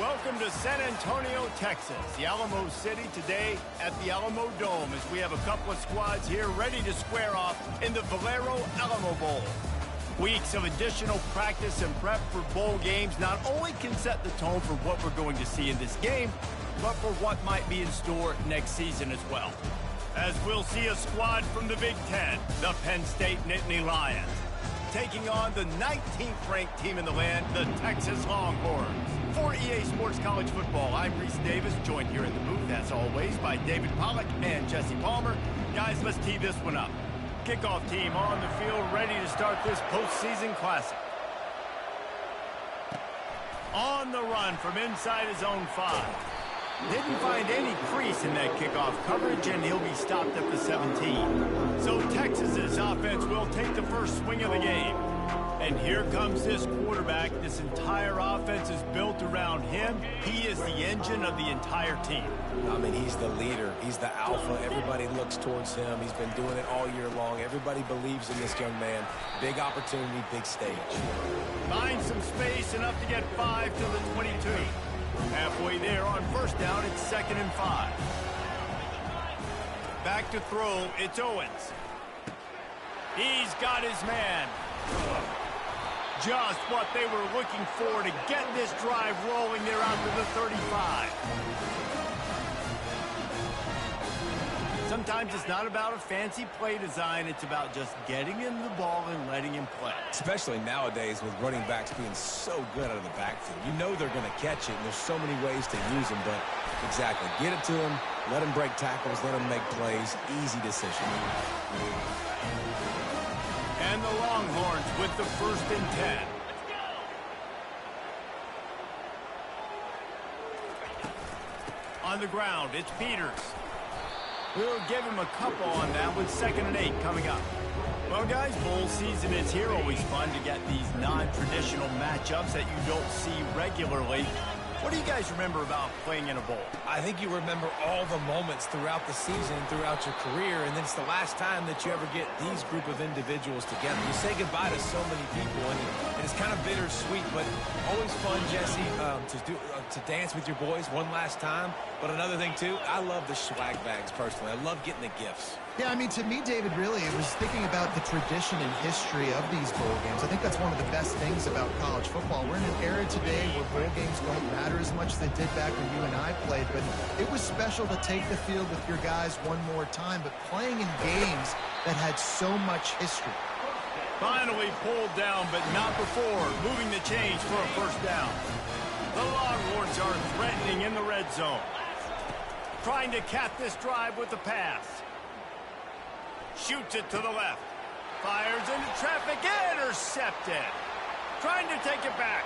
Welcome to San Antonio, Texas, the Alamo City today at the Alamo Dome as we have a couple of squads here ready to square off in the Valero Alamo Bowl. Weeks of additional practice and prep for bowl games not only can set the tone for what we're going to see in this game, but for what might be in store next season as well. As we'll see a squad from the Big Ten, the Penn State Nittany Lions, taking on the 19th ranked team in the land, the Texas Longhorns. For EA Sports College Football, I'm Reese Davis, joined here in the booth, as always, by David Pollack and Jesse Palmer. Guys, let's tee this one up. Kickoff team on the field, ready to start this postseason classic. On the run from inside his own 5. Didn't find any crease in that kickoff coverage, and he'll be stopped at the 17. So Texas's offense will take the first swing of the game. And here comes this quarterback. This entire offense is built around him. He is the engine of the entire team. I mean, he's the leader. He's the alpha. Everybody looks towards him. He's been doing it all year long. Everybody believes in this young man. Big opportunity, big stage. Finds some space, enough to get 5 to the 22. Halfway there on first down, it's 2nd and 5. Back to throw, it's Owens. He's got his man. Just what they were looking for to get this drive rolling there out to the 35. Sometimes it's not about a fancy play design. It's about just getting him the ball and letting him play. Especially nowadays with running backs being so good out of the backfield. You know they're going to catch it, and there's so many ways to use them. But exactly, get it to him, let him break tackles, let him make plays. Easy decision. And the Longhorns with the 1st and 10. On the ground, it's Peters. We'll give him a couple on that with 2nd and 8 coming up. Well, guys, bowl season is here. Always fun to get these non-traditional matchups that you don't see regularly. What do you guys remember about playing in a bowl? I think you remember all the moments throughout the season, throughout your career, and then it's the last time that you ever get these group of individuals together. You say goodbye to so many people, and it's kind of bittersweet, but always fun, Jesse, to dance with your boys one last time. But another thing, too, I love the swag bags, personally. I love getting the gifts. Yeah, I mean, to me, David, really, it was thinking about the tradition and history of these bowl games. I think that's one of the best things about college football. We're in an era today where bowl games don't matter as much as they did back when you and I played, but it was special to take the field with your guys one more time, but playing in games that had so much history. Finally pulled down, but not before moving the chains for a 1st down. The Longhorns are threatening in the red zone. Trying to cap this drive with the pass. Shoots it to the left. Fires into traffic. Intercepted. Trying to take it back.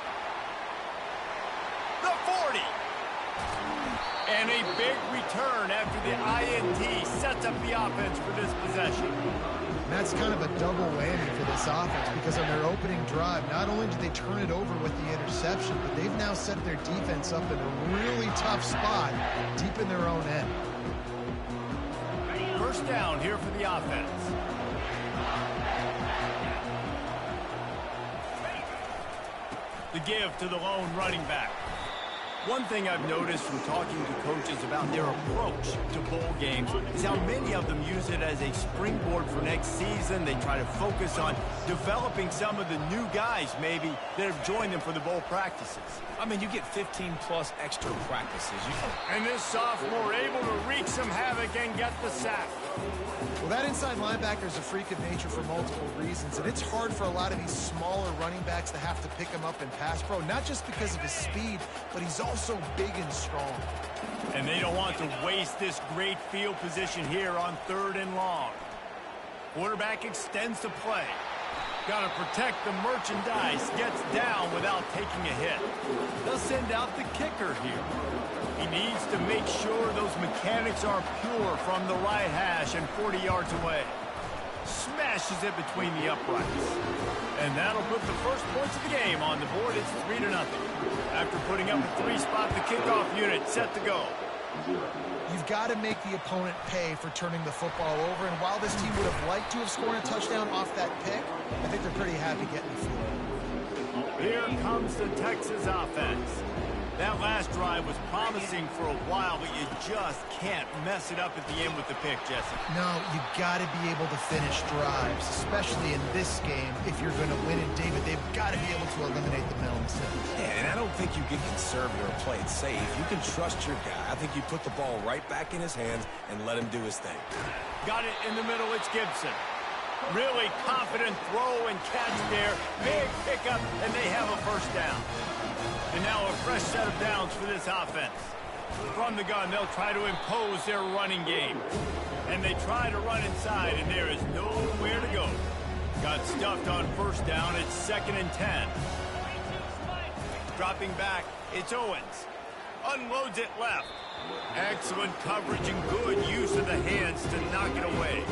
The 40. And a big return after the INT sets up the offense for this possession. That's kind of a double whammy for this offense because on their opening drive, not only did they turn it over with the interception, but they've now set their defense up in a really tough spot deep in their own end. 1st down here for the offense. The give to the lone running back. One thing I've noticed from talking to coaches about their approach to bowl games is how many of them use it as a springboard for next season. They try to focus on developing some of the new guys maybe that have joined them for the bowl practices. I mean, you get 15-plus extra practices. And this sophomore able to wreak some havoc and get the sack. Well, that inside linebacker is a freak of nature for multiple reasons, and it's hard for a lot of these smaller running backs to have to pick him up in pass pro, not just because of his speed, but he's also big and strong. And they don't want to waste this great field position here on 3rd and long. Quarterback extends the play. Got to protect the merchandise. Gets down without taking a hit. They'll send out the kicker here. He needs to make sure those mechanics are pure from the right hash and 40 yards away. Smashes it between the uprights. And that'll put the first points of the game on the board. It's 3-0. After putting up a 3-spot, the kickoff unit set to go. You've got to make the opponent pay for turning the football over, and while this team would have liked to have scored a touchdown off that pick, I think they're pretty happy getting the field. Here comes the Texas offense. That last drive was promising for a while, but you just can't mess it up at the end with the pick, Jesse. No, you got to be able to finish drives, especially in this game. If you're going to win it, David, they've got to be able to eliminate the mental mistakes. Yeah, and I don't think you get conservative or play it safe. You can trust your guy. I think you put the ball right back in his hands and let him do his thing. Got it in the middle. It's Gibson. Really confident throw and catch there. Big pickup, and they have a first down. And now a fresh set of downs for this offense. From the gun, they'll try to impose their running game. And they try to run inside, and there is nowhere to go. Got stuffed on first down. It's 2nd and 10. Dropping back, it's Owens. Unloads it left. Excellent coverage and good use of the hands to knock it away.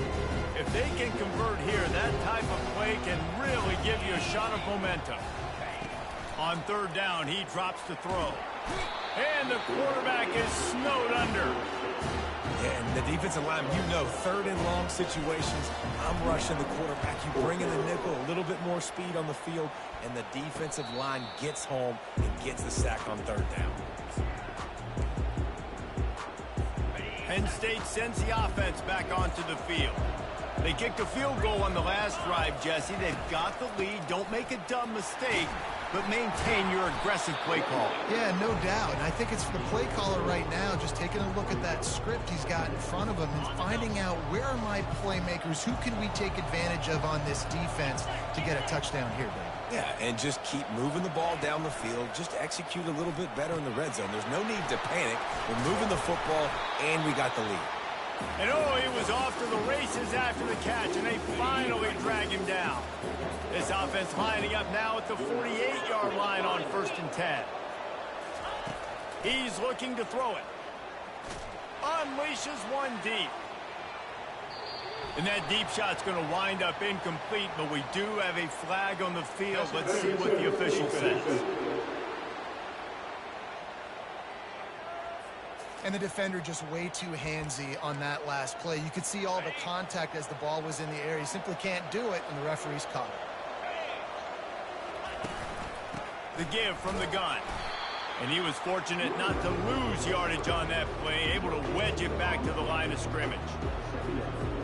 If they can convert here, that type of play can really give you a shot of momentum. On 3rd down, he drops to throw. And the quarterback is snowed under. Yeah, and the defensive line, you know, 3rd and long situations, I'm rushing the quarterback. You bring in the nickel, a little bit more speed on the field, and the defensive line gets home and gets the sack on 3rd down. Penn State sends the offense back onto the field. They kicked a field goal on the last drive, Jesse. They've got the lead. Don't make a dumb mistake, but maintain your aggressive play call. Yeah, no doubt. And I think it's for the play caller right now, just taking a look at that script he's got in front of him and finding out where are my playmakers, who can we take advantage of on this defense to get a touchdown here, Dave. Yeah, and just keep moving the ball down the field. Just execute a little bit better in the red zone. There's no need to panic. We're moving the football, and we got the lead. And oh, he was off to the races after the catch, and they finally drag him down. This offense lining up now at the 48-yard line on 1st and 10. He's looking to throw it. Unleashes one deep. And that deep shot's going to wind up incomplete, but we do have a flag on the field. Let's see what the official says. And the defender just way too handsy on that last play. You could see all the contact as the ball was in the air. He simply can't do it, and the referee's caught it. The give from the gun. And he was fortunate not to lose yardage on that play, able to wedge it back to the line of scrimmage.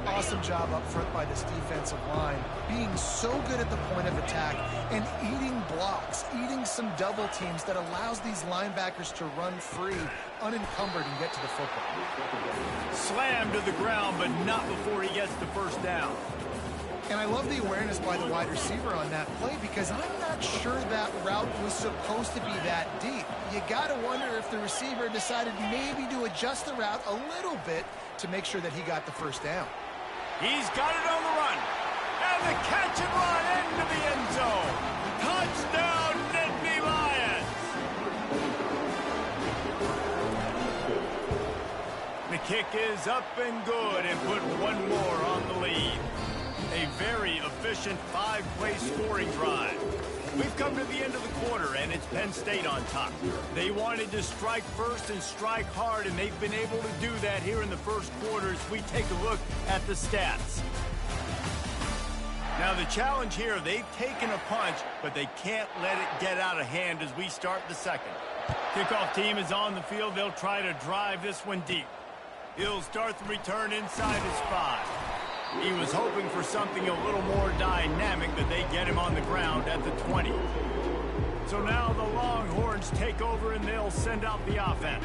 Awesome job up front by this defensive line, being so good at the point of attack and eating blocks, eating some double teams that allows these linebackers to run free, unencumbered, and get to the football. Slammed to the ground, but not before he gets the first down. And I love the awareness by the wide receiver on that play because I'm not sure that route was supposed to be that deep. You got to wonder if the receiver decided maybe to adjust the route a little bit to make sure that he got the first down. He's got it on the run. And the catch and run into the end zone. Touchdown, Nittany Lions. The kick is up and good and put one more on the lead. A very efficient 5-play scoring drive. We've come to the end of the quarter, and it's Penn State on top. They wanted to strike first and strike hard, and they've been able to do that here in the first quarter as we take a look at the stats. Now, the challenge here, they've taken a punch, but they can't let it get out of hand as we start the second. Kickoff team is on the field. They'll try to drive this one deep. He'll start the return inside his 5. He was hoping for something a little more dynamic, but they get him on the ground at the 20. So now the Longhorns take over and they'll send out the offense.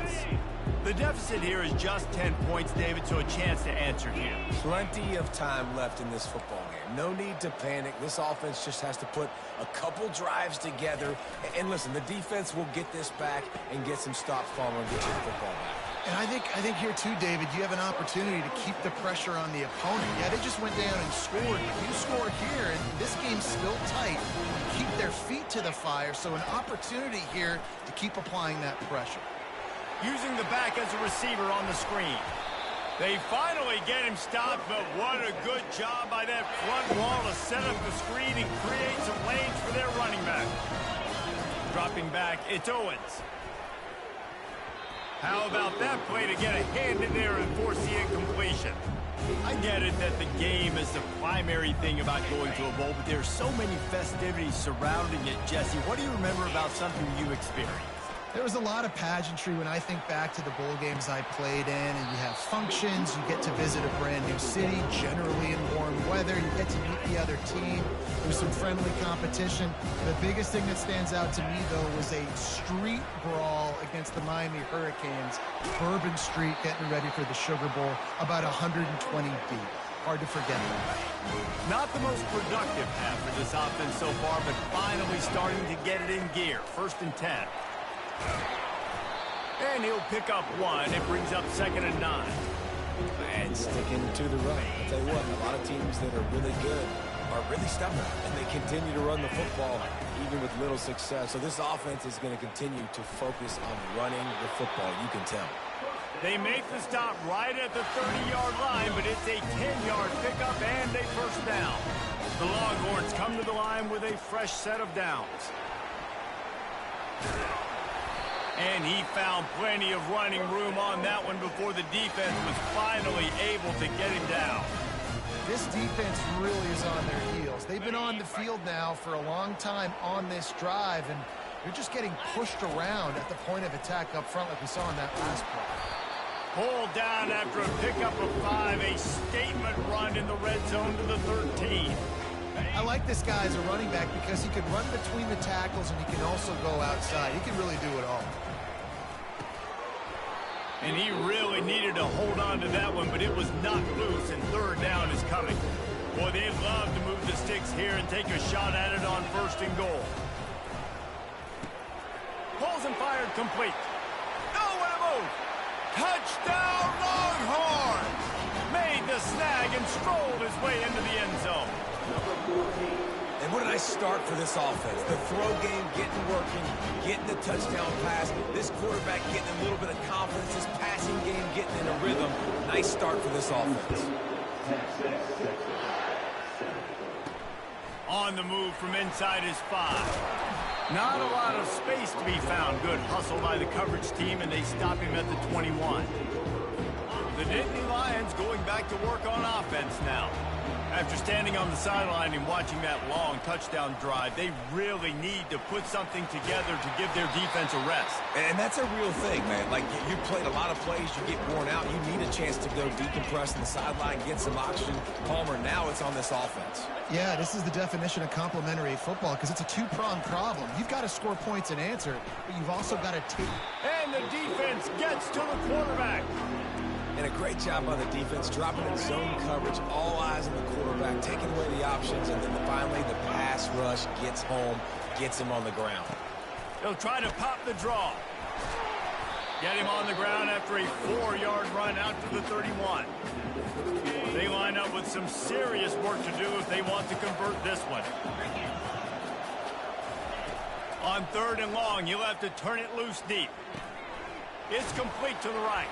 The deficit here is just 10 points, David, so a chance to answer here. Plenty of time left in this football game. No need to panic. This offense just has to put a couple drives together. And listen, the defense will get this back and get some stops following and get you the football back. And I think here too, David, you have an opportunity to keep the pressure on the opponent. Yeah, they just went down and scored. But you score here, and this game's still tight. Keep their feet to the fire, so an opportunity here to keep applying that pressure. Using the back as a receiver on the screen. They finally get him stopped, but what a good job by that front wall to set up the screen and create some lanes for their running back. Dropping back, it's Owens. How about that play to get a hand in there and force the incompletion? I get it that the game is the primary thing about going to a bowl, but there's so many festivities surrounding it, Jesse. What do you remember about something you experienced? There was a lot of pageantry when I think back to the bowl games I played in, and you have functions, you get to visit a brand new city, generally in warm weather, you get to meet the other team, there's some friendly competition. The biggest thing that stands out to me, though, was a street brawl against the Miami Hurricanes, Bourbon Street, getting ready for the Sugar Bowl, about 120 deep. Hard to forget that. Not the most productive half for this offense so far, but finally starting to get it in gear. 1st and 10. And he'll pick up 1. It brings up 2nd and 9. And sticking to the run. I'll tell you what, a lot of teams that are really good are really stubborn, and they continue to run the football even with little success. So this offense is going to continue to focus on running the football, you can tell. They make the stop right at the 30-yard line, but it's a 10-yard pickup and a 1st down. The Longhorns come to the line with a fresh set of downs. And he found plenty of running room on that one before the defense was finally able to get him down. This defense really is on their heels. They've been on the field now for a long time on this drive, and they're just getting pushed around at the point of attack up front like we saw in that last play. Pulled down after a pickup of 5, a statement run in the red zone to the 13. I like this guy as a running back because he can run between the tackles and he can also go outside. He can really do it all. And he really needed to hold on to that one, but it was knocked loose, and 3rd down is coming. Boy, they love to move the sticks here and take a shot at it on 1st and goal. Pulls and fired complete. Nowhere to move. Touchdown, Longhorns! Made the snag and strolled his way into the end zone. And what a nice start for this offense. The throw game getting working, getting the touchdown pass. This quarterback getting a little bit of confidence. This passing game getting in a rhythm. Nice start for this offense. On the move from inside his 5. Not a lot of space to be found. Good hustle by the coverage team, and they stop him at the 21. The Nittany Lions going back to work on offense now. After standing on the sideline and watching that long touchdown drive, they really need to put something together to give their defense a rest. And that's a real thing, man. Like, you played a lot of plays, you get worn out, you need a chance to go decompress on the sideline, get some oxygen. Palmer, now it's on this offense. Yeah, this is the definition of complementary football because it's a two-pronged problem. You've got to score points and answer, but you've also got to take. And the defense gets to the quarterback. And a great job by the defense, dropping in zone coverage, all eyes on the quarterback, taking away the options, and then finally the pass rush gets home, gets him on the ground. They'll try to pop the draw. Get him on the ground after a 4-yard run out to the 31. They line up with some serious work to do if they want to convert this one. On 3rd and long, he'll have to turn it loose deep. It's complete to the right.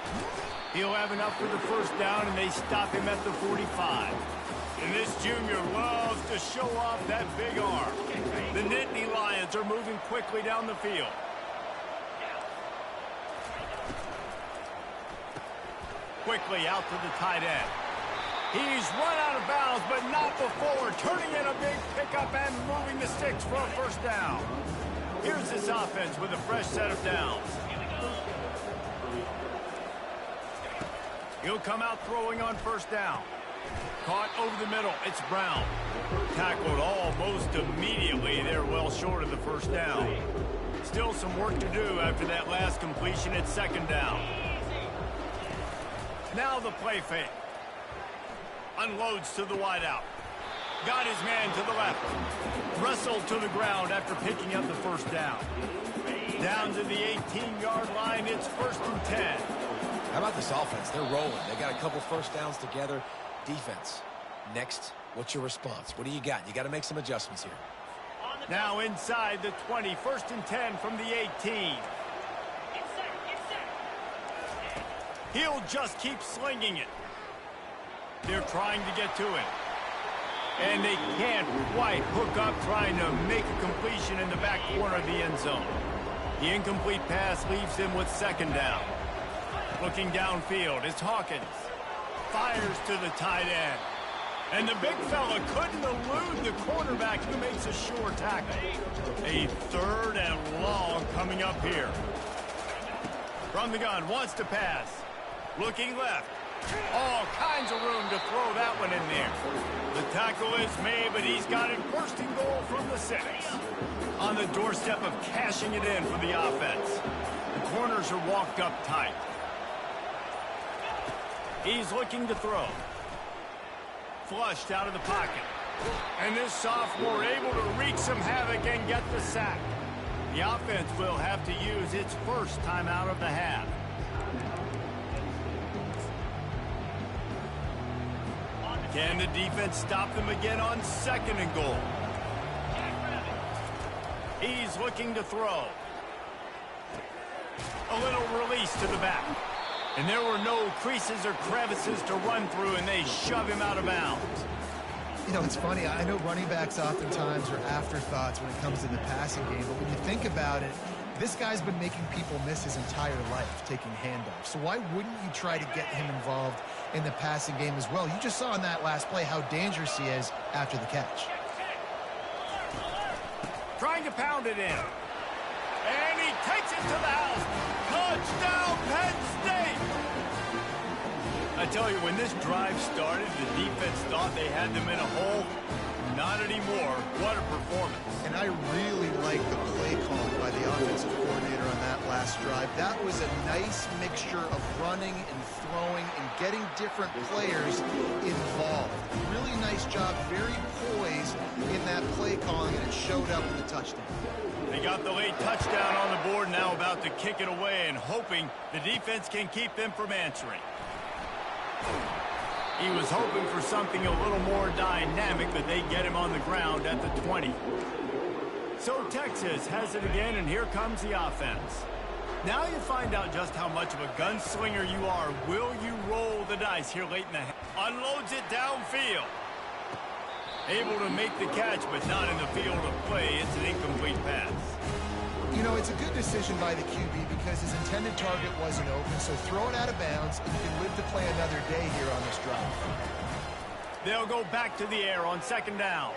He'll have enough for the 1st down, and they stop him at the 45. And this junior loves to show off that big arm. The Nittany Lions are moving quickly down the field. Quickly out to the tight end. He's run out of bounds, but not before turning in a big pickup and moving the sticks for a 1st down. Here's this offense with a fresh set of downs. He'll come out throwing on 1st down. Caught over the middle. It's Brown. Tackled almost immediately. They're well short of the 1st down. Still some work to do after that last completion at 2nd down. Now the play fake. Unloads to the wideout. Got his man to the left. Wrestled to the ground after picking up the 1st down. Down to the 18-yard line. It's 1st and 10. How about this offense? They're rolling. They got a couple 1st downs together. Defense. Next, what's your response? What do you got? You got to make some adjustments here. Now inside the 20. 1st and 10 from the 18. He'll just keep slinging it. They're trying to get to him. And they can't quite hook up trying to make a completion in the back corner of the end zone. The incomplete pass leaves him with 2nd down. Looking downfield, it's Hawkins. Fires to the tight end. And the big fella couldn't elude the quarterback who makes a sure tackle. A 3rd and long coming up here. From the gun, wants to pass. Looking left. All kinds of room to throw that one in there. The tackle is made, but he's got it first and goal from the 6. On the doorstep of cashing it in for the offense. The corners are walked up tight. He's looking to throw. Flushed out of the pocket. And this sophomore able to wreak some havoc and get the sack. The offense will have to use its first timeout of the half. Can the defense stop them again on 2nd and goal? He's looking to throw. A little release to the back. And there were no creases or crevices to run through, and they shove him out of bounds. You know, it's funny. I know running backs oftentimes are afterthoughts when it comes to the passing game, but when you think about it, this guy's been making people miss his entire life taking handoffs. So why wouldn't you try to get him involved in the passing game as well? You just saw in that last play how dangerous he is after the catch. Trying to pound it in. And he takes it to the house. Touchdown, Penn State! I tell you, when this drive started, the defense thought they had them in a hole. Not anymore. What a performance. And I really like the play call by the offensive coordinator on that last drive. That was a nice mixture of running and throwing and getting different players involved. Really nice job, very poised in that play calling, and it showed up in the touchdown. They got the late touchdown on the board, now about to kick it away and hoping the defense can keep them from answering. He was hoping for something a little more dynamic, but they get him on the ground at the 20. So Texas has it again, and here comes the offense. Now you find out just how much of a gunslinger you are. Will you roll the dice here late in the half? Unloads it downfield. Able to make the catch, but not in the field of play. It's an incomplete pass. You know, it's a good decision by the QB because his intended target wasn't open, so throw it out of bounds, and you can live to play another day here on this drive. They'll go back to the air on 2nd down.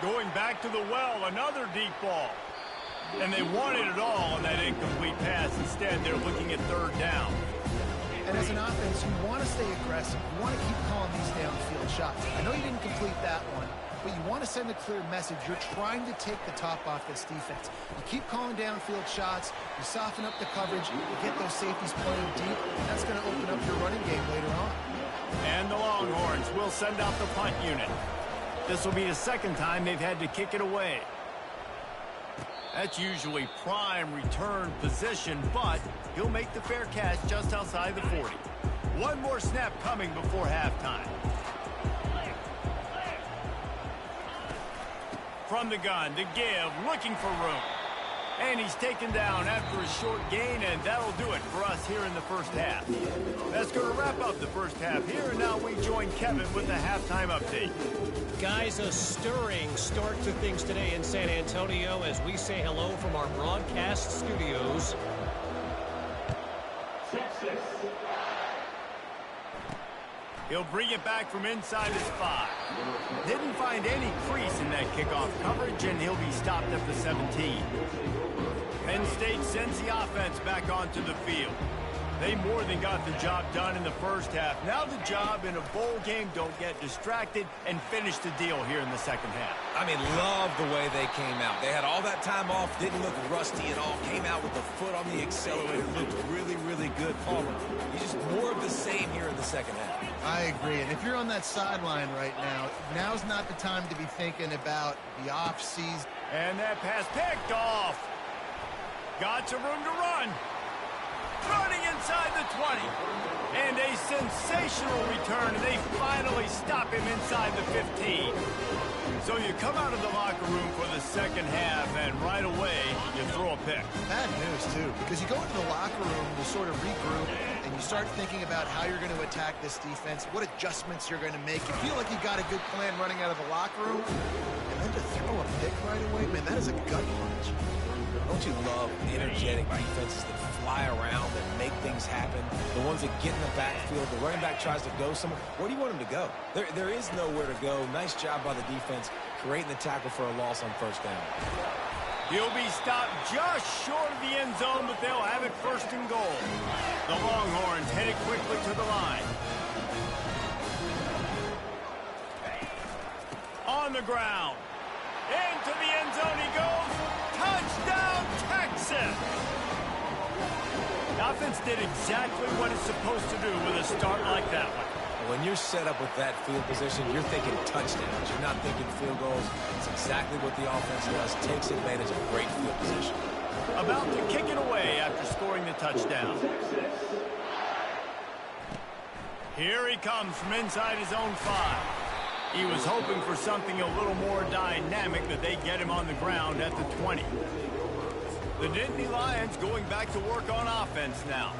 Going back to the well, another deep ball. And they wanted it all on that incomplete pass. Instead, they're looking at 3rd down. And as an offense, you want to stay aggressive. You want to keep calling these downfield shots. I know you didn't complete that one, but you want to send a clear message. You're trying to take the top off this defense. You keep calling downfield shots. You soften up the coverage. You get those safeties playing deep. And that's going to open up your running game later on. And the Longhorns will send out the punt unit. This will be the 2nd time they've had to kick it away. That's usually prime return position, but he'll make the fair catch just outside the 40. One more snap coming before halftime. From the gun to give, looking for room. And he's taken down after a short gain, and that'll do it for us here in the first half. That's going to wrap up the first half here, and now we join Kevin with the halftime update. Guys, a stirring start to things today in San Antonio as we say hello from our broadcast studios. He'll bring it back from inside his 5. Didn't find any crease in that kickoff coverage, and he'll be stopped at the 17. Penn State sends the offense back onto the field. They more than got the job done in the first half. Now the job in a bowl game, don't get distracted and finish the deal here in the second half. I mean, love the way they came out. They had all that time off, didn't look rusty at all, came out with the foot on the accelerator, looked really, really good. Palmer, he's just more of the same here in the second half. I agree, and if you're on that sideline right now, now's not the time to be thinking about the off-season. And that pass picked off. Got some room to run. Running inside the 20. And a sensational return, and they finally stop him inside the 15. So you come out of the locker room for the second half, and right away, you throw a pick. Bad news, too, because you go into the locker room, you sort of regroup, and you start thinking about how you're going to attack this defense, what adjustments you're going to make. You feel like you got a good plan running out of the locker room, and then to throw a pick right away, man, that is a gut punch. Don't you love energetic defenses that fly around, that make things happen? The ones that get in the backfield, the running back tries to go somewhere. Where do you want him to go? There is nowhere to go. Nice job by the defense creating the tackle for a loss on 1st down. He'll be stopped just short of the end zone, but they'll have it first and goal. The Longhorns headed quickly to the line. On the ground. Into the end zone he goes. Touchdown, Texas! The offense did exactly what it's supposed to do with a start like that one. When you're set up with that field position, you're thinking touchdowns. You're not thinking field goals. It's exactly what the offense does. Takes advantage of great field position. About to kick it away after scoring the touchdown. Here he comes from inside his own 5. He was hoping for something a little more dynamic, that they get him on the ground at the 20. The Nittany Lions going back to work on offense now.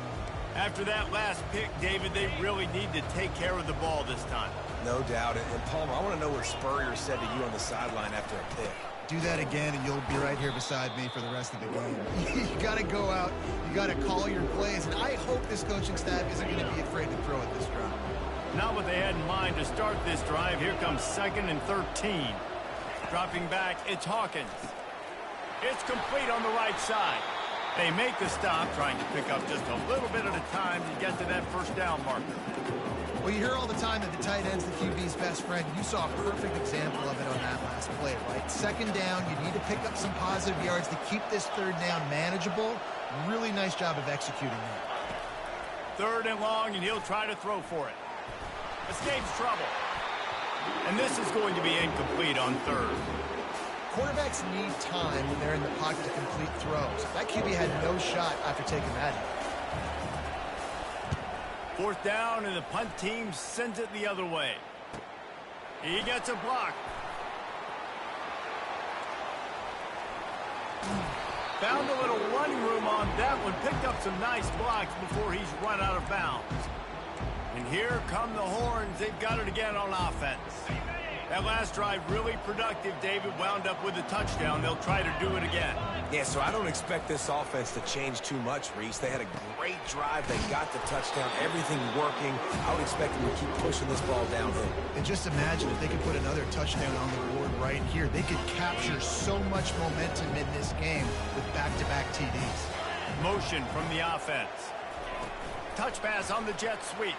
After that last pick, David, they really need to take care of the ball this time. No doubt. And Palmer, I want to know what Spurrier said to you on the sideline after a pick. Do that again, and you'll be right here beside me for the rest of the game. You got to go out. You got to call your plays. And I hope this coaching staff isn't going to be afraid to throw it this drive. Not what they had in mind to start this drive. Here comes 2nd and 13. Dropping back, it's Hawkins. It's complete on the right side. They make the stop, trying to pick up just a little bit at a time to get to that first down marker. Well, you hear all the time that the tight end's the QB's best friend. You saw a perfect example of it on that last play, right? 2nd down, you need to pick up some positive yards to keep this 3rd down manageable. Really nice job of executing that. 3rd and long, and he'll try to throw for it. Escapes trouble. And this is going to be incomplete on 3rd. Quarterbacks need time when they're in the pocket to complete throws. That QB had no shot after taking that hit. 4th down, and the punt team sends it the other way. He gets a block. Found a little running room on that one. Picked up some nice blocks before he's run out of bounds. And here come the Horns. They've got it again on offense. That last drive really productive, David. Wound up with a touchdown. They'll try to do it again. Yeah, so I don't expect this offense to change too much, Reese. They had a great drive. They got the touchdown. Everything working. I would expect them to keep pushing this ball downhill. And just imagine if they could put another touchdown on the board right here. They could capture so much momentum in this game with back-to-back TDs. Motion from the offense. Touch pass on the jet sweep.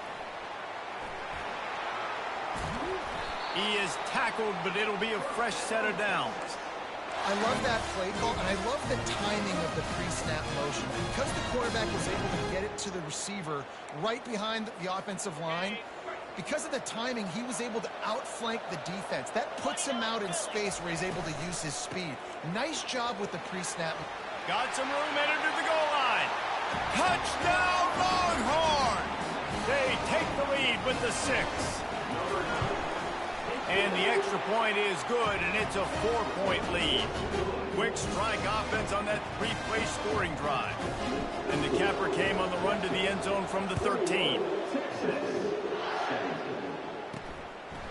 He is tackled, but it'll be a fresh set of downs. I love that play call, and I love the timing of the pre-snap motion. Because the quarterback was able to get it to the receiver right behind the offensive line, because of the timing, he was able to outflank the defense. That puts him out in space where he's able to use his speed. Nice job with the pre-snap. Got some room headed to the goal line. Touchdown, Longhorn! They take the lead with the 6. And the extra point is good, and it's a 4-point lead. Quick strike offense on that 3-play scoring drive. And the capper came on the run to the end zone from the 13.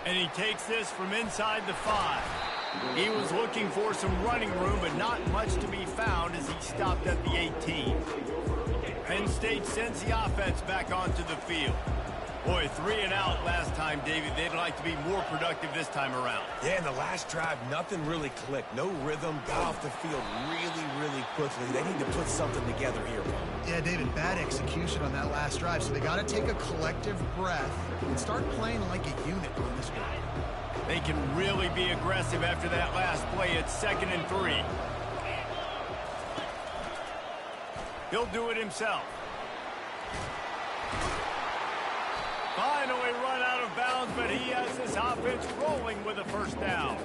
And he takes this from inside the 5. He was looking for some running room, but not much to be found as he stopped at the 18. Penn State sends the offense back onto the field. Boy, 3 and out last time, David. They'd like to be more productive this time around. Yeah, in the last drive, nothing really clicked. No rhythm, got off the field really quickly. They need to put something together here. Yeah, David, bad execution on that last drive. So they got to take a collective breath and start playing like a unit on this one. They can really be aggressive after that last play. It's 2nd and 3. He'll do it himself. Finally run out of bounds, but he has this offense rolling with a 1st down.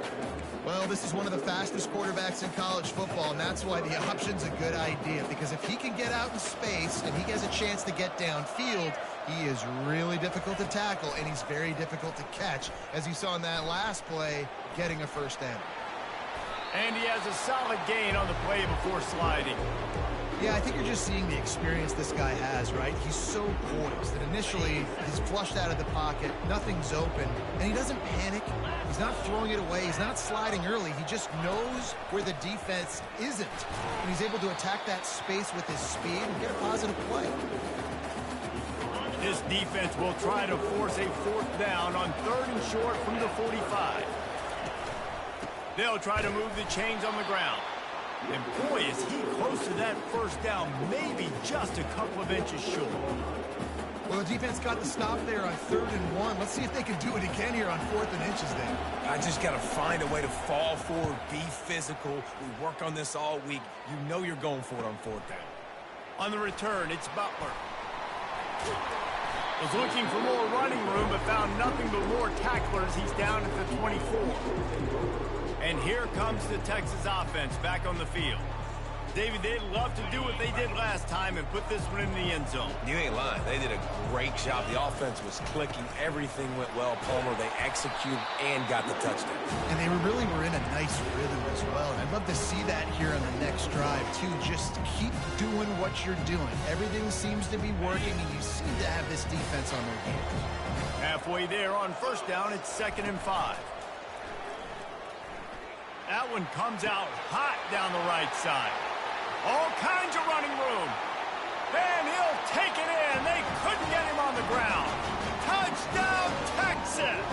Well, this is one of the fastest quarterbacks in college football, and that's why the option's a good idea, because if he can get out in space and he has a chance to get downfield, he is really difficult to tackle, and he's very difficult to catch, as you saw in that last play, getting a 1st down. And he has a solid gain on the play before sliding. Yeah, I think you're just seeing the experience this guy has, right? He's so poised that initially he's flushed out of the pocket, nothing's open, and he doesn't panic. He's not throwing it away. He's not sliding early. He just knows where the defense isn't, and he's able to attack that space with his speed and get a positive play. This defense will try to force a 4th down on 3rd and short from the 45. They'll try to move the chains on the ground. And boy, is he close to that first down, maybe just a couple of inches short. Well, the defense got the stop there on 3rd and 1. Let's see if they can do it again here on 4th and inches then. I just got to find a way to fall forward, be physical. We work on this all week. You know you're going for it on 4th down. On the return, it's Butler. Was looking for more running room, but found nothing but more tacklers. He's down at the 24. And here comes the Texas offense back on the field. David, they'd love to do what they did last time and put this one in the end zone. You ain't lying. They did a great job. The offense was clicking. Everything went well. Palmer, they executed and got the touchdown. And they really were in a nice rhythm as well. And I'd love to see that here on the next drive, too. Just keep doing what you're doing. Everything seems to be working, and you seem to have this defense on their game. Halfway there on 1st down, it's 2nd and 5. That one comes out hot down the right side. All kinds of running room. And he'll take it in. They couldn't get him on the ground. Touchdown, Texas!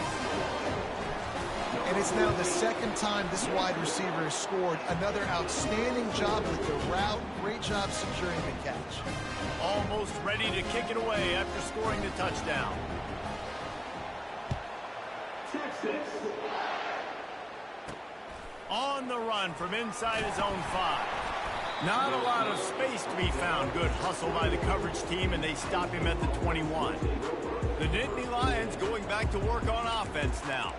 And it's now the 2nd time this wide receiver has scored. Another outstanding job with the route. Great job securing the catch. Almost ready to kick it away after scoring the touchdown. Texas. On the run from inside his own 5. Not a lot of space to be found. Good hustle by the coverage team, and they stop him at the 21. The Nittany Lions going back to work on offense now.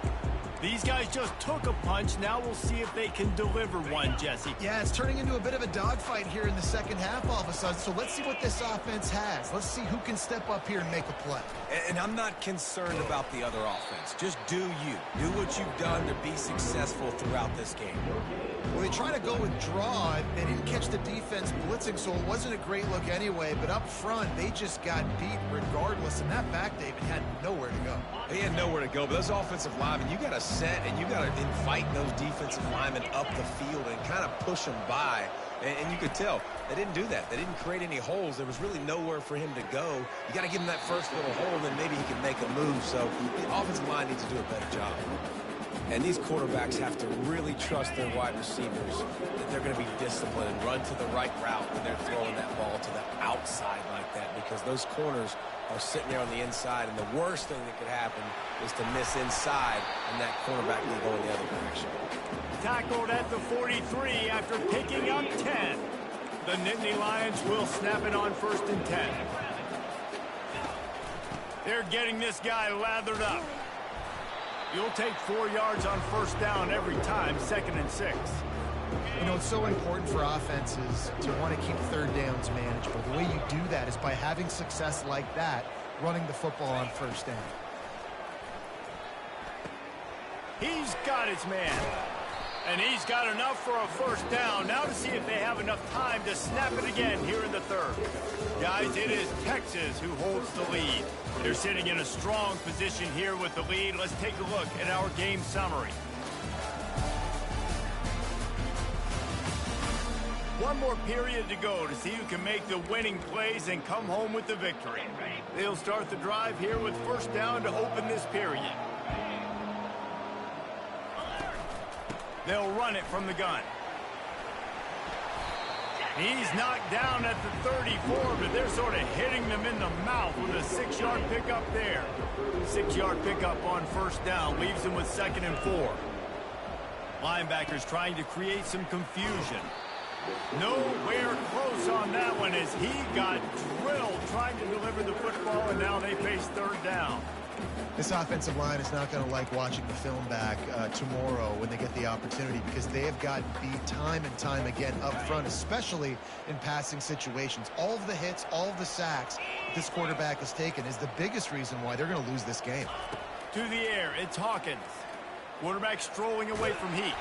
These guys just took a punch. Now we'll see if they can deliver one, Jesse. Yeah, it's turning into a bit of a dogfight here in the 2nd half all of a sudden. So let's see what this offense has. Let's see who can step up here and make a play. And I'm not concerned about the other offense. Just do you. Do what you've done to be successful throughout this game. Well, they tried to go with draw. They didn't catch the defense blitzing, so it wasn't a great look anyway. But up front, they just got beat regardless. And that back, David, had nowhere to go. They had nowhere to go, but those offensive linemen, you got to set and you got to invite those defensive linemen up the field and kind of push them by. And you could tell they didn't do that. They didn't create any holes. There was really nowhere for him to go. You got to give him that first little hole, then maybe he can make a move. So the offensive line needs to do a better job. And these quarterbacks have to really trust their wide receivers that they're going to be disciplined and run to the right route when they're throwing that ball to the outside like that, because those corners are sitting there on the inside, and the worst thing that could happen is to miss inside and that cornerback can go in the other direction. Tackled at the 43 after picking up 10. The Nittany Lions will snap it on 1st and 10. They're getting this guy lathered up. You'll take 4 yards on 1st down every time, 2nd and 6. You know, it's so important for offenses to want to keep 3rd downs manageable. The way you do that is by having success like that, running the football on 1st down. He's got his man. And he's got enough for a 1st down. Now to see if they have enough time to snap it again here in the 3rd. Guys, it is Texas who holds the lead. They're sitting in a strong position here with the lead. Let's take a look at our game summary. One more period to go to see who can make the winning plays and come home with the victory. They'll start the drive here with 1st down to open this period. They'll run it from the gun. He's knocked down at the 34, but they're sort of hitting them in the mouth with a 6-yard pickup there. 6-yard pickup on 1st down leaves them with 2nd and 4. Linebackers trying to create some confusion. Nowhere close on that one as he got drilled trying to deliver the football, and now they face 3rd down. This offensive line is not going to like watching the film back tomorrow when they get the opportunity, because they have gotten beat time and time again up front, especially in passing situations. All of the hits, all of the sacks that this quarterback has taken is the biggest reason why they're going to lose this game. To the air, it's Hawkins. Quarterback strolling away from Heat.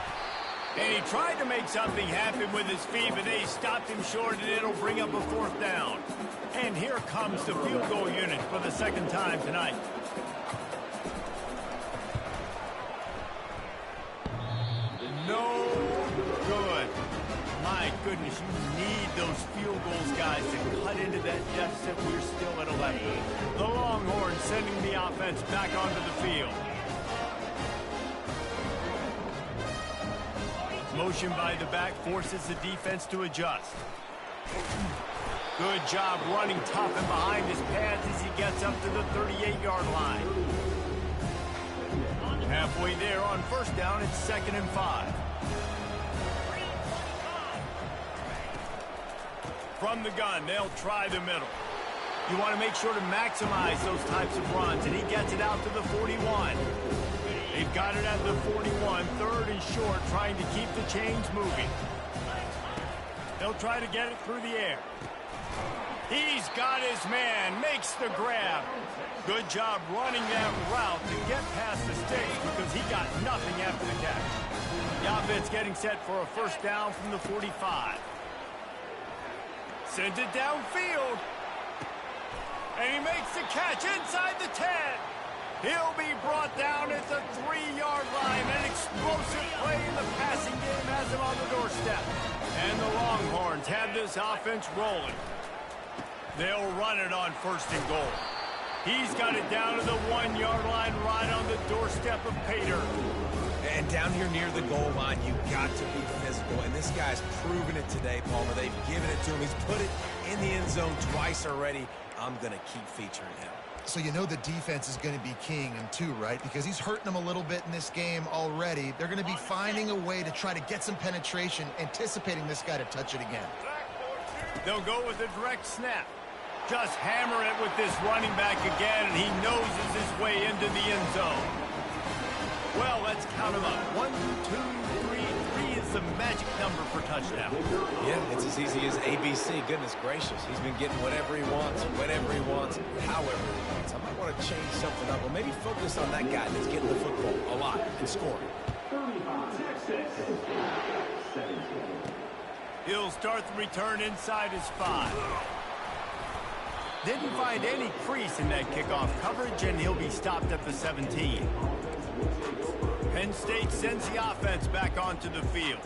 And he tried to make something happen with his feet, but they stopped him short, and it'll bring up a 4th down. And here comes the field goal unit for the 2nd time tonight. No good. My goodness, you need those field goals, guys, to cut into that deficit. We're still at 11. The Longhorns sending the offense back onto the field. Motion by the back forces the defense to adjust. Good job running tough and behind his pads as he gets up to the 38-yard line. Halfway there on first down, it's 2nd and 5. From the gun, they'll try the middle. You want to make sure to maximize those types of runs, and he gets it out to the 41. They've got it at the 41, 3rd and short, trying to keep the chains moving. They'll try to get it through the air. He's got his man, makes the grab. Good job running that route to get past the sticks because he got nothing after the catch. The offense getting set for a first down from the 45. Sends it downfield. And he makes the catch inside the 10. He'll be brought down at the 3-yard line. An explosive play in the passing game has him on the doorstep. And the Longhorns have this offense rolling. They'll run it on 1st and goal. He's got it down to the 1-yard line right on the doorstep of Pater. And down here near the goal line, you've got to be physical. And this guy's proven it today, Palmer. They've given it to him. He's put it in the end zone twice already. I'm going to keep featuring him. So you know the defense is going to be keying him too, right? Because he's hurting them a little bit in this game already. They're going to be finding a way to try to get some penetration, anticipating this guy to touch it again. They'll go with a direct snap. Just hammer it with this running back again, and he noses his way into the end zone. Well, let's count him up. 1, 2, 3. 3 is the magic number for touchdown. Yeah, it's as easy as ABC. Goodness gracious. He's been getting whatever he wants, whenever he wants, however he wants. I might want to change something up, or maybe focus on that guy that's getting the football a lot and scoring. He'll start the return inside his 5. Didn't find any crease in that kickoff coverage, and he'll be stopped at the 17. Penn State sends the offense back onto the field.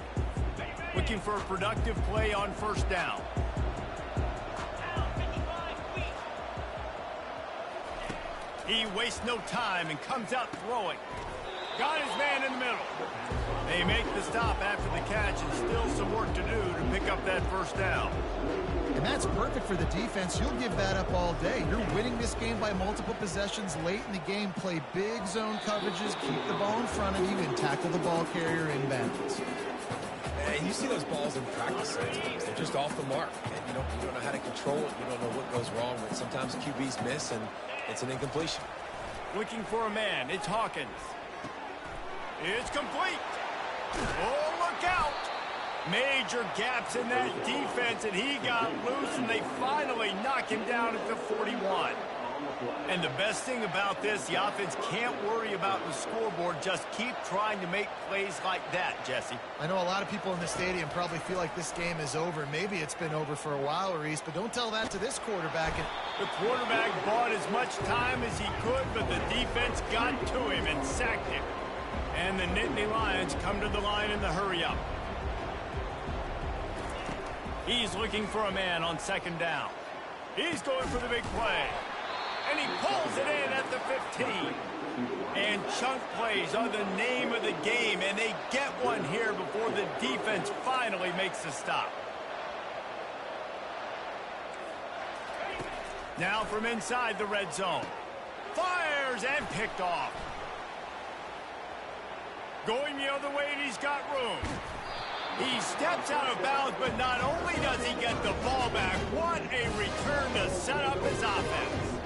Looking for a productive play on first down. He wastes no time and comes out throwing. Got his man in the middle. They make the stop after the catch, and still some work to do to pick up that first down. And that's perfect for the defense. You'll give that up all day. You're winning this game by multiple possessions late in the game. Play big zone coverages, keep the ball in front of you, and tackle the ball carrier in bounds. And you see those balls in practice sometimes. They're just off the mark. And you don't know how to control it. You don't know what goes wrong. But sometimes QBs miss, and it's an incompletion. Looking for a man. It's Hawkins. It's complete. Oh, look out. Major gaps in that defense, and he got loose, and they finally knock him down at the 41. And the best thing about this, the offense can't worry about the scoreboard. Just keep trying to make plays like that, Jesse. I know a lot of people in the stadium probably feel like this game is over. Maybe it's been over for a while, Reese, but don't tell that to this quarterback. The quarterback bought as much time as he could, but the defense got to him and sacked him. And the Nittany Lions come to the line in the hurry-up. He's looking for a man on second down. He's going for the big play. And he pulls it in at the 15. And chunk plays are the name of the game, and they get one here before the defense finally makes the stop. Now from inside the red zone. Fires and picked off. Going the other way, and he's got room. He steps out of bounds, but not only does he get the ball back, what a return to set up his offense.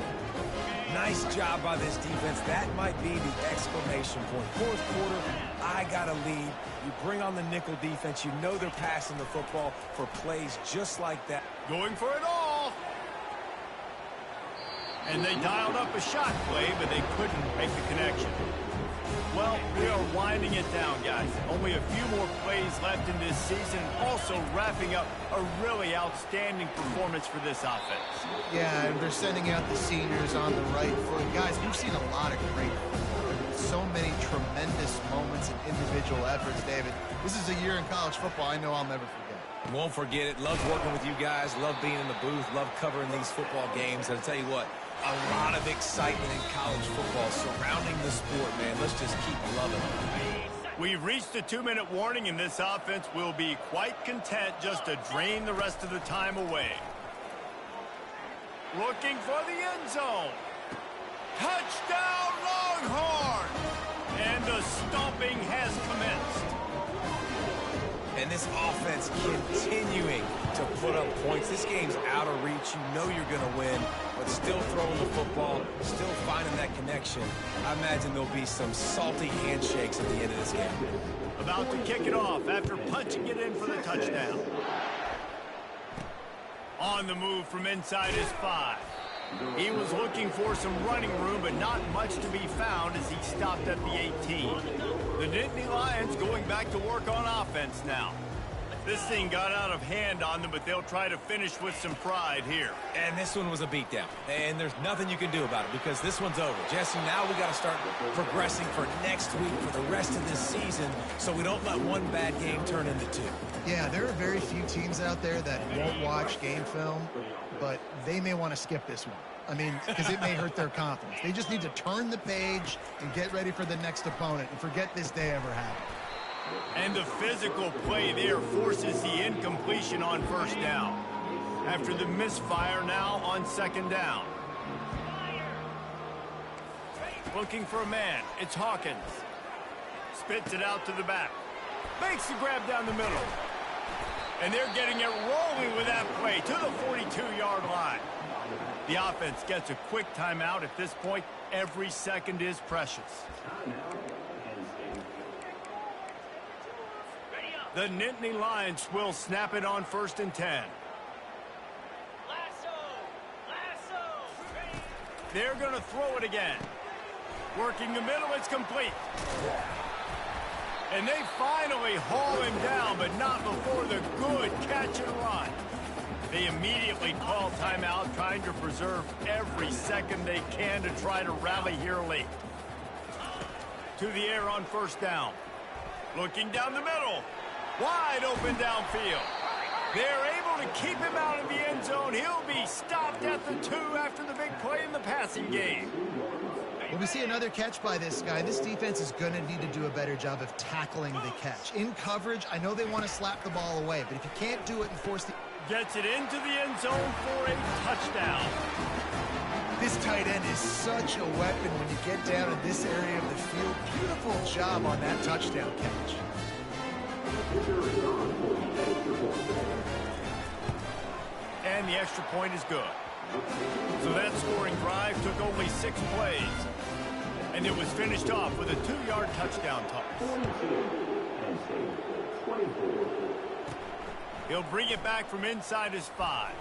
Nice job by this defense. That might be the exclamation point. Fourth quarter, I got a lead. You bring on the nickel defense. You know they're passing the football for plays just like that. Going for it all. And they dialed up a shot play, but they couldn't make the connection. Well, we are winding it down, guys. Only a few more plays left in this season. Also wrapping up a really outstanding performance for this offense. Yeah, and they're sending out the seniors on the right foot. Guys, we've seen a lot of great football. So many tremendous moments and individual efforts, David. This is a year in college football I know I'll never forget. Won't forget it. Love working with you guys. Love being in the booth. Love covering these football games. And I'll tell you what, a lot of excitement in college football surrounding the sport, man. Let's just keep loving it. We've reached the 2-minute warning, and this offense will be quite content just to drain the rest of the time away. Looking for the end zone. Touchdown, Longhorn! And the stomping has commenced. And this offense continuing to put up points. This game's out of reach. You know you're going to win, but still throwing the football, still finding that connection. I imagine there'll be some salty handshakes at the end of this game. About to kick it off after punching it in for the touchdown. On the move from inside his 5. He was looking for some running room, but not much to be found as he stopped at the 18. The Nittany Lions going back to work on offense now. This thing got out of hand on them, but they'll try to finish with some pride here. And this one was a beatdown. And there's nothing you can do about it because this one's over. Jesse, now we got to start progressing for next week for the rest of this season so we don't let one bad game turn into 2. Yeah, there are very few teams out there that won't watch game film, but they may want to skip this one. I mean, because it may hurt their confidence. They just need to turn the page and get ready for the next opponent and forget this day ever happened. And the physical play there forces the incompletion on first down. After the misfire now on second down. Looking for a man. It's Hawkins. Spits it out to the back. Makes the grab down the middle. And they're getting it rolling with that play to the 42-yard line. The offense gets a quick timeout. At this point, every second is precious. The Nittany Lions will snap it on 1st and 10. They're going to throw it again. Working the middle, it's complete. And they finally haul him down, but not before the good catch and run. They immediately call timeout, trying to preserve every second they can to try to rally here late. To the air on first down. Looking down the middle. Wide open downfield. They're able to keep him out of the end zone. He'll be stopped at the 2 after the big play in the passing game. Well, we see another catch by this guy. This defense is going to need to do a better job of tackling the catch. In coverage, I know they want to slap the ball away, but if you can't do it and force the... Gets it into the end zone for a touchdown. This tight end is such a weapon when you get down in this area of the field. Beautiful job on that touchdown catch. And the extra point is good. So that scoring drive took only 6 plays. And it was finished off with a 2-yard touchdown toss. He'll bring it back from inside his 5.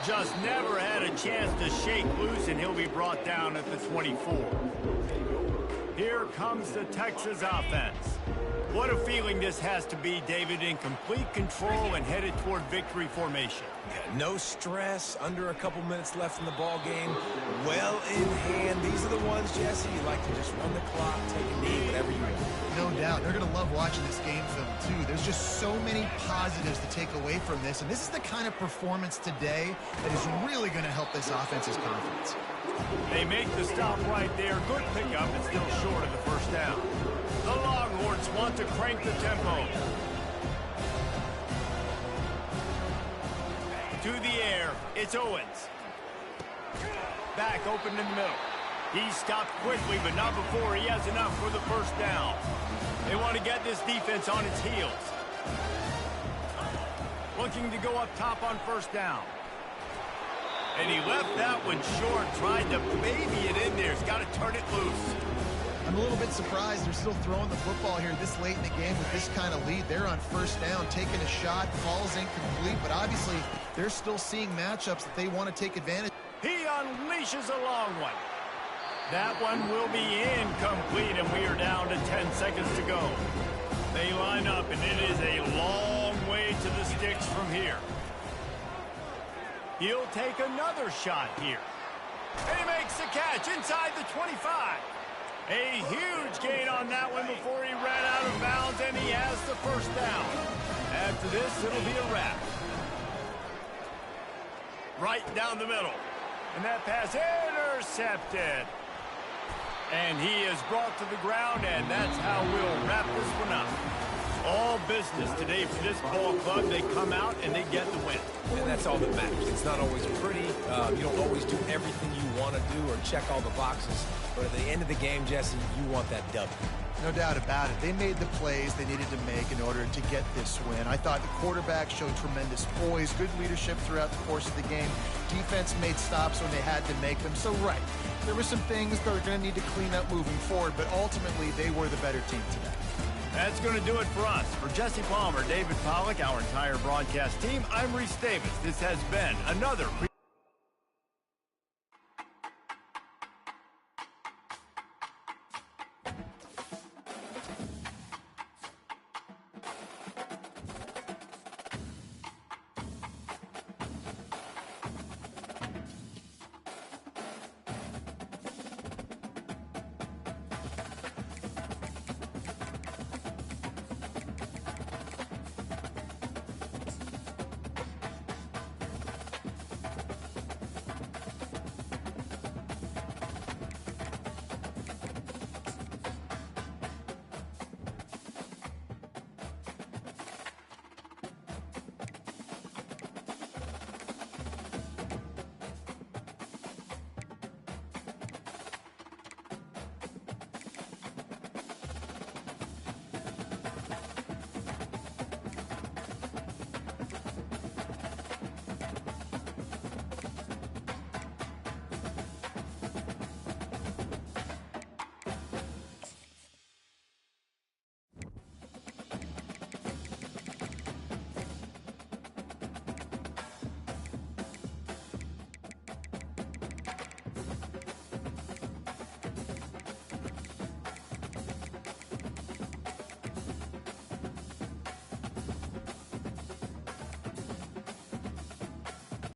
Just never had a chance to shake loose, and he'll be brought down at the 24. Here comes the Texas offense. What a feeling this has to be, David, in complete control and headed toward victory formation. Yeah, no stress, under a couple minutes left in the ball game, well in hand. These are the ones, Jesse, you like to just run the clock, take a knee, whatever you want. No doubt. They're going to love watching this game film, too. There's just so many positives to take away from this, and this is the kind of performance today that is really going to help this offense's confidence. They make the stop right there. Good pickup, but still short of the first down. The Longhorns want to crank the tempo. To the air, it's Owens. Back open in the middle. He stopped quickly, but not before he has enough for the first down. They want to get this defense on its heels. Looking to go up top on first down. And he left that one short, tried to baby it in there. He's got to turn it loose. I'm a little bit surprised they're still throwing the football here this late in the game with this kind of lead. They're on first down, taking a shot, ball's incomplete, but obviously they're still seeing matchups that they want to take advantage. He unleashes a long one. That one will be incomplete, and we are down to 10 seconds to go. They line up, and it is a long way to the sticks from here. He'll take another shot here. And he makes the catch inside the 25. A huge gain on that one before he ran out of bounds, and he has the first down. After this, it'll be a wrap. Right down the middle. And that pass intercepted. And And he is brought to the ground, and that's how we'll wrap this one up. All business today for this ball club. They come out and they get the win. And that's all that matters. It's not always pretty. You don't always do everything you want to do or check all the boxes. But at the end of the game, Jesse, you want that W. No doubt about it. They made the plays they needed to make in order to get this win. I thought the quarterback showed tremendous poise, good leadership throughout the course of the game. Defense made stops when they had to make them. So, right, there were some things they're going to need to clean up moving forward, but ultimately they were the better team today. That's going to do it for us. For Jesse Palmer, David Pollack, our entire broadcast team, I'm Reese Davis. This has been another